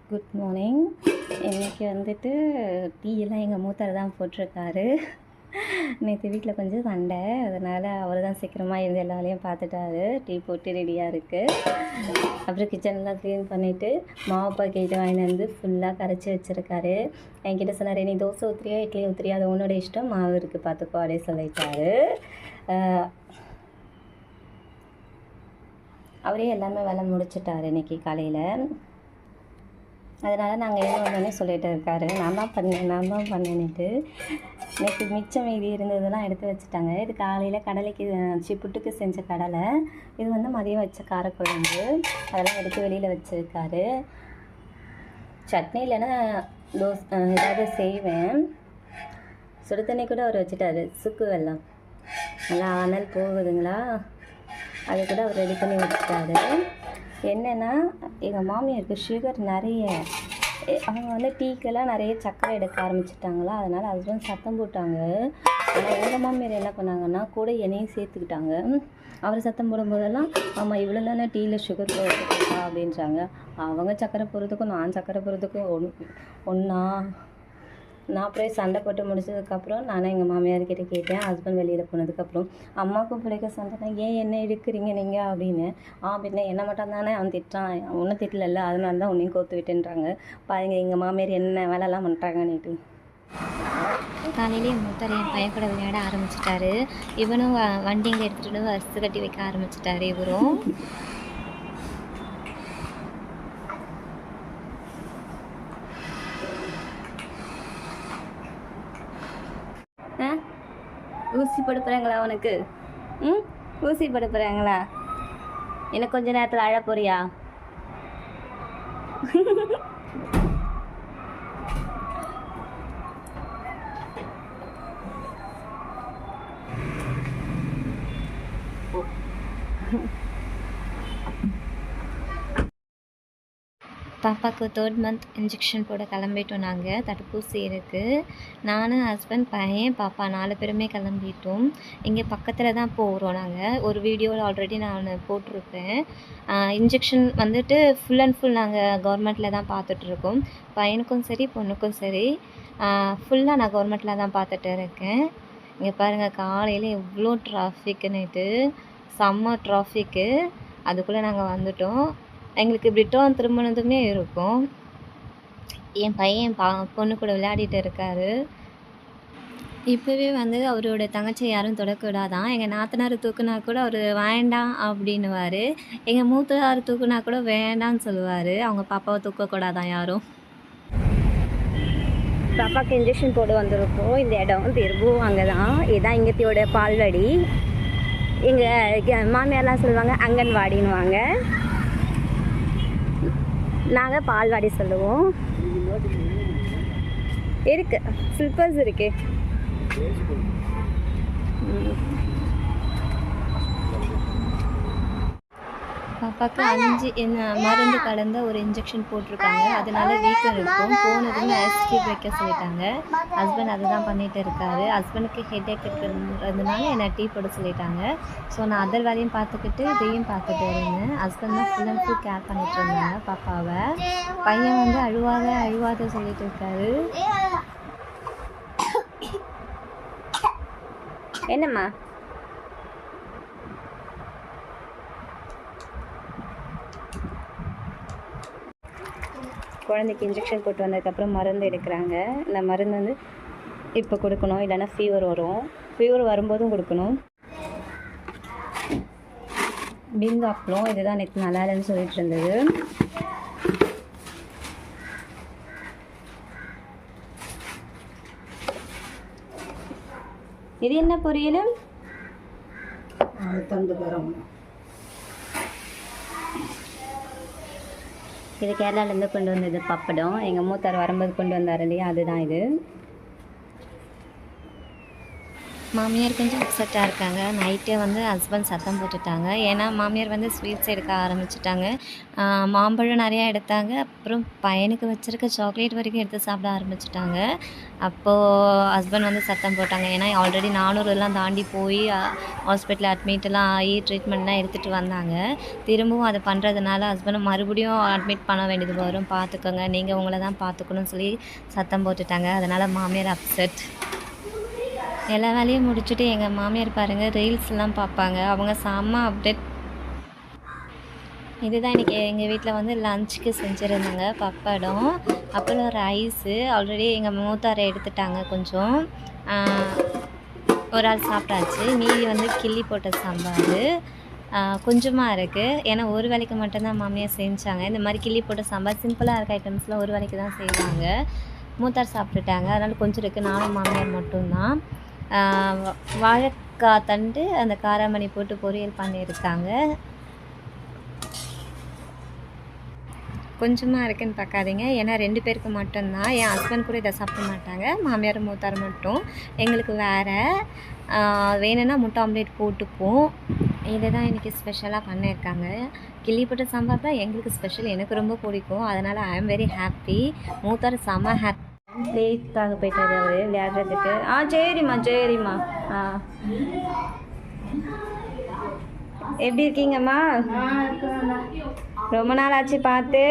Good morning. இன்றைக்கி வந்துட்டு டீயெல்லாம் எங்கள் மூத்தர் தான் போட்டிருக்காரு. நேற்று வீட்டில் கொஞ்சம் சண்டை, அதனால் அவர் தான் சீக்கிரமாக இருந்து எல்லா வேலையும் பார்த்துட்டாரு. டீ போட்டு ரெடியாக இருக்குது. அப்புறம் கிச்சன்லாம் க்ளீன் பண்ணிவிட்டு மாவு பாக்கெட்டு வாங்கிட்டு வந்து ஃபுல்லாக கரைச்சி வச்சுருக்காரு. என்கிட்ட சொன்னார், நீ தோசை ஊற்றுறியா இட்லி ஊற்றுறியா அது உன்னோட இஷ்டம், மாவு இருக்குது பார்த்துக்கோ அப்படியே சொல்லிட்டாரு. அவரே எல்லாமே வேலை முடிச்சிட்டாரு இன்றைக்கி காலையில். அதனால் நாங்கள் என்ன வந்தோடனே சொல்லிகிட்டு இருக்காரு, நான் தான் பண்ணேன்னுட்டு. நேற்று மிச்சம் மீதி இருந்ததெல்லாம் எடுத்து வச்சுட்டாங்க. இது காலையில் கடலைக்கு புட்டுக்கு செஞ்ச கடலை, இது வந்து மதியம் வச்ச காரக்குழம்பு, அதெல்லாம் எடுத்து வெளியில் வச்சுருக்காரு. சட்னி இல்லைன்னா தோசை ஏதாவது செய்வேன். சுடு தண்ணி கூட அவர் வச்சுட்டாரு. சுக்கு வெல்லம் நல்லா அனல் போகுதுங்களா, அது கூட அவர் ரெடி பண்ணி வச்சுட்டாரு. என்னென்னா எங்கள் மாமியாருக்கு சுகர் நிறைய, அவங்க வந்து டீக்கெல்லாம் நிறைய சர்க்கரை எடுக்க ஆரம்பிச்சிட்டாங்களா, அதனால் ஹஸ்பண்ட் சத்தம் போட்டாங்க. ஆனால் எங்கள் மாமியார் என்ன பண்ணாங்கன்னா கூட என்னையும் சேர்த்துக்கிட்டாங்க. அவர் சத்தம் போடும்போதெல்லாம் ஆமாம் இவ்வளோ தானே டீயில் சுகர் போட்டுருக்கா அப்படின்றாங்க. அவங்க சர்க்கரை போடுறதுக்கும் நான் சர்க்கரை போடுறதுக்கும் ஒன்றா. நான் அப்படியே சண்டை போட்டு முடிச்சதுக்கப்புறம் நானே எங்கள் மாமியார்கிட்ட கேட்டேன். ஹஸ்பண்ட் வெளியில் போனதுக்கப்புறம் அம்மாவுக்கும் பிள்ளைக்க சண்டை தான், ஏன் என்ன எடுக்கிறீங்க நீங்கள் அப்படின்னு. பின்ன என்ன மட்டும் தானே அவன் திட்டான், ஒன்றும் திட்டல, அதனால தான் உன்னையும் கோத்து விட்டுன்றாங்க. பாருங்க எங்கள் மாமியார் என்ன வேலைலாம் பண்ணுறாங்கன்னுட்டு. காலையிலே என் மூத்தர் என் பையன் கூட விளையாட ஆரம்பிச்சிட்டாரு. இவனும் வண்டிங்க எடுத்துகிட்டு வரிசை கட்டி வைக்க ஆரம்பிச்சிட்டாரு. இவரும் ஊசி போடுறாங்களா உனக்கு? ஊசி போடுறாங்களா? எனக்கு கொஞ்ச நேரத்தில் அழ போறியா? பாப்பாவுக்கு 3rd மந்த் இன்ஜெக்ஷன் போட கிளம்பிட்டோம். நாங்கள் தடுப்பூசி இருக்குது. நானும் ஹஸ்பண்ட் பையன் பாப்பா 4 பேருமே கிளம்பிட்டோம். இங்கே பக்கத்தில் தான் போகிறோம். நாங்கள் ஒரு வீடியோவில் ஆல்ரெடி நான் போட்டிருப்பேன். இன்ஜெக்ஷன் வந்துட்டு ஃபுல் அண்ட் ஃபுல் நாங்கள் கவர்மெண்ட்டில் தான் பார்த்துட்ருக்கோம். பையனுக்கும் சரி பொண்ணுக்கும் சரி ஃபுல்லாக நான் கவர்மெண்ட்டில் தான் பார்த்துட்டு இருக்கேன். இங்கே பாருங்கள் காலையில் எவ்வளோ டிராஃபிக்குன்னுட்டு, செம்ம டிராஃபிக்கு. அதுக்குள்ளே நாங்கள் வந்துட்டோம். எங்களுக்கு ரிட்டர்ன் திரும்பினதுமே இருக்கும். என் பையன் பொண்ணு கூட விளையாடிட்டு இருக்காரு. இப்போவே வந்து அவரோட தங்கச்சி யாரும் தொடக்கூடாதான். எங்கள் நாத்தனார் தூக்குனா கூட அவர் வேண்டாம் அப்படின்னுவார். எங்கள் மூத்தனார் தூக்குனா கூட வேண்டான்னு சொல்லுவார். அவங்க பாப்பாவை தூக்கக்கூடாதான் யாரும். பாப்பாவுக்கு இன்ஜெக்ஷன் போட வந்திருக்கோம். இந்த இடம் திரும்பவும் அங்கே தான். இதுதான் இங்கத்தியோட பால்வாடி. எங்கள் மாமியார்லாம் சொல்லுவாங்க அங்கன்வாடின்னுவாங்க, நாங்கள் பால்வாடி சொல்லுவோம். இருக்கு ஸ்லிப்பர்ஸ் இருக்கு. பாப்பாவுக்கு 5 மருந்து கலந்த ஒரு இன்ஜெக்ஷன் போட்டிருக்காங்க. அதனால வீக்கம் இருக்கும். போனதுமே ஐஸ்கிரீம் வைக்க சொல்லிட்டாங்க. ஹஸ்பண்ட் அதுதான் பண்ணிகிட்டு இருக்காரு. ஹஸ்பண்டுக்கு ஹெட்டேக் இருக்கிறதுனால என்னை டீ போட சொல்லிட்டாங்க. ஸோ நான் அதர் வேலையும் பார்த்துக்கிட்டு இதையும் பார்த்துட்டு இருந்தேன். ஹஸ்பண்ட் தான் ஃபுல் அண்ட் ஃபுல் கேர் பண்ணிட்டு இருந்தாங்க பாப்பாவை. பையன் வந்து அழுவாத சொல்லிட்டு இருக்காரு. என்னம்மா குழந்தைக்கு இன்ஜெக்ஷன் போட்டு வந்ததுக்கப்புறம் மருந்து எடுக்கிறாங்க. இந்த மருந்து வந்து இப்போ கொடுக்கணும், இல்லைன்னா ஃபீவர் வரும். ஃபீவர் வரும்போதும் கொடுக்கணும். பிங்கு அப்பளம் இதுதான் நேற்று நல்லா இல்லைன்னு சொல்லிட்டு இருந்தது. இது என்ன பொரியல்? இது கேரளாலேருந்து கொண்டு வந்தது பப்படம். எங்கள் மூத்தார் வரும்போது கொண்டு வந்தார் இல்லையா, அதுதான் இது. மாமியார் கொஞ்சம் அப்செட்டாக இருக்காங்க. நைட்டே வந்து ஹஸ்பண்ட் சத்தம் போட்டுட்டாங்க. ஏன்னா மாமியார் வந்து ஸ்வீட்ஸ் எடுக்க ஆரம்பிச்சிட்டாங்க. மாம்பழம் நிறையா எடுத்தாங்க. அப்புறம் பையனுக்கு வச்சுருக்க சாக்லேட் வரைக்கும் எடுத்து சாப்பிட ஆரம்பிச்சிட்டாங்க. அப்போது ஹஸ்பண்ட் வந்து சத்தம் போட்டாங்க. ஏன்னா ஆல்ரெடி 400 தாண்டி போய் ஹாஸ்பிட்டலில் அட்மிட்டெல்லாம் ஆகி ட்ரீட்மெண்ட்லாம் எடுத்துகிட்டு வந்தாங்க. திரும்பவும் அதை பண்ணுறதுனால ஹஸ்பண்ட் மறுபடியும் அட்மிட் பண்ண வேண்டியது வரும், பார்த்துக்கோங்க, நீங்கள் உங்களை தான் பார்த்துக்கணும்னு சொல்லி சத்தம் போட்டுட்டாங்க. அதனால் மாமியார் அப்செட். எல்லா வேலையும் முடிச்சுட்டு எங்கள் மாமியார் பாருங்கள் ரீல்ஸ்லாம் பார்ப்பாங்க. அவங்க செம்ம அப்டேட். இதுதான் இன்றைக்கி எங்கள் வீட்டில் வந்து லஞ்சுக்கு செஞ்சுருந்தாங்க. பப்படம், அப்புறம் ரைஸு. ஆல்ரெடி எங்கள் மூத்தாரை எடுத்துட்டாங்க. கொஞ்சம் ஒரு ஆள் சாப்பிட்டாச்சு. மீதி வந்து கிள்ளி போட்ட சாம்பார் கொஞ்சமாக இருக்குது. ஏன்னா ஒரு வேலைக்கு மட்டும்தான் மாமியார் செஞ்சாங்க. இந்த மாதிரி கிள்ளி போட்ட சாம்பார் சிம்பிளாக இருக்க ஐட்டம்ஸ்லாம் ஒரு வேலைக்கு தான் செய்வாங்க. மூத்தார் சாப்பிட்டுட்டாங்க, அதனால் கொஞ்சம் இருக்குது. நானும் மாமியார் மட்டும்தான். வாழைக்காய் தண்டு அந்த காராமணி போட்டு பொரியல் பண்ணியிருக்காங்க. கொஞ்சமாக இருக்குதுன்னு பார்க்காதீங்க, ஏன்னா 2 பேருக்கு மட்டும்தான். என் ஹஸ்பண்ட் கூட இதை சாப்பிட மாட்டாங்க. மாமியார் மூத்தார் மட்டும். எங்களுக்கு வேறு வேணும்னா முட்டை ஆம்லேட் போட்டுப்போம். இதை தான் இன்றைக்கி ஸ்பெஷலாக பண்ணியிருக்காங்க. கிள்ளி போட்ட சாம்பார் தான் எங்களுக்கு ஸ்பெஷல். எனக்கு ரொம்ப பிடிக்கும். அதனால் ஐ ஆம் வெரி ஹாப்பி. மூத்தார் செம்ம ஹாப்பி. லேட்டாக போயிட்டாரு அவர் விளையாடுறதுக்கு. சரிம்மா சரிம்மா. எப்படி இருக்கீங்கம்மா? ரொம்ப நாள் ஆச்சு பார்த்து.